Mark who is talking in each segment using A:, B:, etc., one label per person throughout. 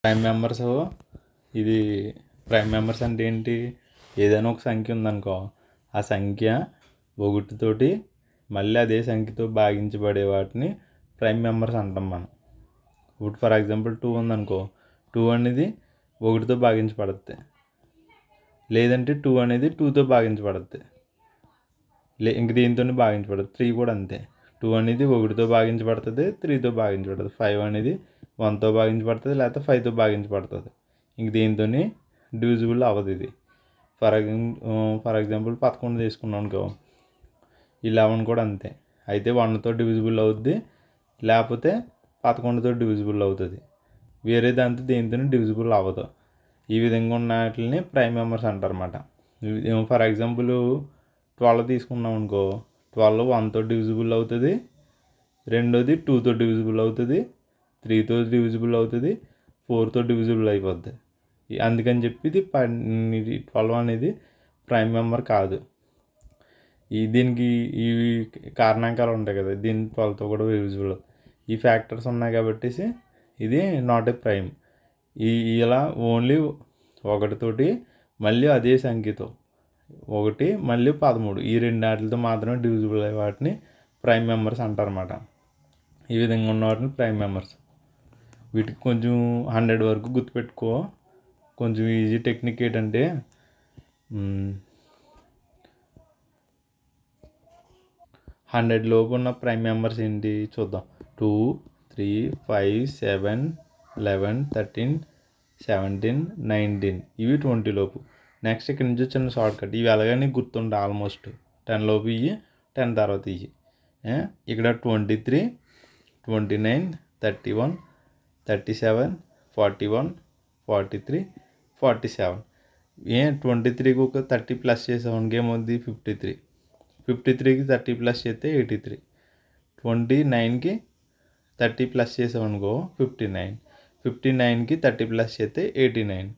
A: Prime members ఇది prime members అంటే ఏంటి? ఏదైనా ఒక సంఖ్య ఉందనుకో, ఆ సంఖ్య ఒకటితోటి మళ్ళీ అదే సంఖ్యతో భాగించబడే వాటిని ప్రైమ్ మెంబర్స్ అంటాం మనం. ఇప్పుడు ఫర్ ఎగ్జాంపుల్ 2 ఉందనుకో, 2 అనేది 1తో భాగించబడుతుంది, లేదంటే 2 అనేది 2తో భాగించబడుతుంది, ఇంక దీంతో భాగించబడుతుంది. 3 కూడా అంతే. 2 అనేది 1తో భాగించబడుతుంది, 3తో భాగించబడుతుంది. 5 అనేది 1తో భాగించబడుతుంది, లేకపోతే 5తో భాగించబడుతుంది. ఇంక దీంతో డివిజిబుల్ అవ్వదు ఇది. ఫర్ ఎగ్జాంపుల్ 11 తీసుకున్నాం అనుకో, 11 కూడా అంతే. అయితే 1తో డివిజిబుల్ అవుద్ది, లేకపోతే 11తో డివిజిబుల్ అవుతుంది. వేరే దాంతో దేనితో డివిజిబుల్ అవ్వదు. ఈ విధంగా ఉన్న వాటిని ప్రైమ్ మెంబర్స్ అంటారు అన్నమాట. ఫర్ ఎగ్జాంపుల్ 12 తీసుకున్నాం అనుకో, 12 1తో డివిజిబుల్ అవుతుంది, రెండోది 2తో డివిజిబుల్ అవుతుంది, 3తో డివిజిబుల్ అవుతుంది, 4తో డివిజిబుల్ అయిపోద్ది. అందుకని చెప్పి ఇది 12 అనేది ప్రైమ్ మెంబర్ కాదు. దీనికి ఈ కారణాంకాలు ఉంటాయి కదా, దీని 12తో కూడా డివిజిబుల్. ఈ ఫ్యాక్టర్స్ ఉన్నాయి కాబట్టి ఇది నాట్ ఏ ప్రైమ్. ఇలా ఓన్లీ ఒకటితోటి మళ్ళీ అదే సంఖ్యతో 1 మళ్ళీ 13 ఈ రెండు వాటితో మాత్రమే డివిజిబుల్ అయ్యే వాటిని ప్రైమ్ మెంబర్స్ అంటారన్నమాట. ఈ విధంగా ఉన్న వాటిని ప్రైమ్ మెంబర్స్. వీటికి కొంచెం 100 వరకు గుర్తుపెట్టుకో. కొంచెం ఈజీ టెక్నిక్ ఏంటంటే 100 లోపు ఉన్న ప్రైమ్ మెంబర్స్ ఏంటి చూద్దాం. 2, 3, 5, 7, 11, 13, 17, 19 ఇవి 20 లోపు. నెక్స్ట్ ఇక్కడ నుంచి చిన్న షార్ట్ కట్, ఇవి ఎలాగని గుర్తుండే ఆల్మోస్ట్ 10 లోపు ఇవి, 10 తర్వాత ఇవి. ఇక్కడ 23, 29, 31, 37, 41, 43, 47. 23కి ఒక 30 ప్లస్ చేసామనుకో ఏమవుద్ది 53. 53కి 30 ప్లస్ చేస్తే 83. 29కి 30 ప్లస్ చేసామనుకో 59. 59కి 30 ప్లస్ చేస్తే 89.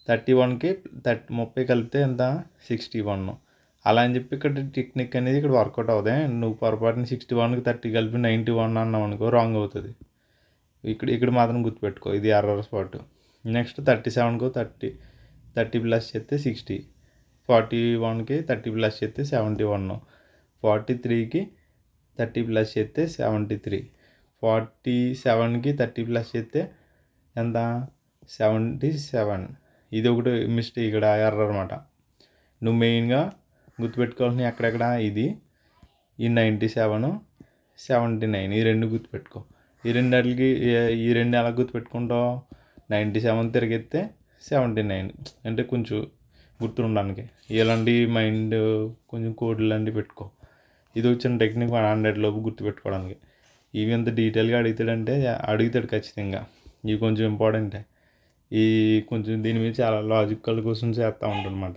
A: 31కి 30 కలిపితే ఎంత 61. అలా అని చెప్పి ఇక్కడ టెక్నిక్ అనేది ఇక్కడ వర్కౌట్ అవుతుంది. నువ్వు పొరపాటున 61కి 30 కలిపి 91 అన్నావు అనుకో రాంగ్ అవుతుంది. ఇక్కడ మాత్రం గుర్తుపెట్టుకో, ఇది ఎర్రర్ స్పాట్. నెక్స్ట్ 37కు 30 ప్లస్ చేస్తే 60. 41కి 30 ప్లస్ చేస్తే 71. 43కి 30 ప్లస్ చేస్తే 73. 47కి 30 ప్లస్ చేస్తే ఎంత 77. ఇది ఒకటి మిస్టేక్, ఇక్కడ ఎర్రర్ అనమాట. నువ్వు మెయిన్గా గుర్తుపెట్టుకోవాల్సిన ఎక్కడెక్కడ ఇది ఈ 97, 79 ఈ రెండు గుర్తుపెట్టుకో. ఈ రెండు ఎలా గుర్తుపెట్టుకుంటావు? 97 తిరిగితే 79 అంటే కొంచెం గుర్తుండడానికి. ఇలాంటి మైండ్ కొంచెం కోడ్లు లాంటివి పెట్టుకో. ఇది వచ్చిన టెక్నిక్ 100 లోపు గుర్తుపెట్టుకోవడానికి. ఇవి ఎంత డీటెయిల్గా అడుగుతాడు ఖచ్చితంగా. ఇవి కొంచెం ఇంపార్టెంటే. ఈ కొంచెం దీని మీద చాలా లాజికల్ క్వశ్చన్స్ వేస్తూ ఉంటాడు అన్నమాట.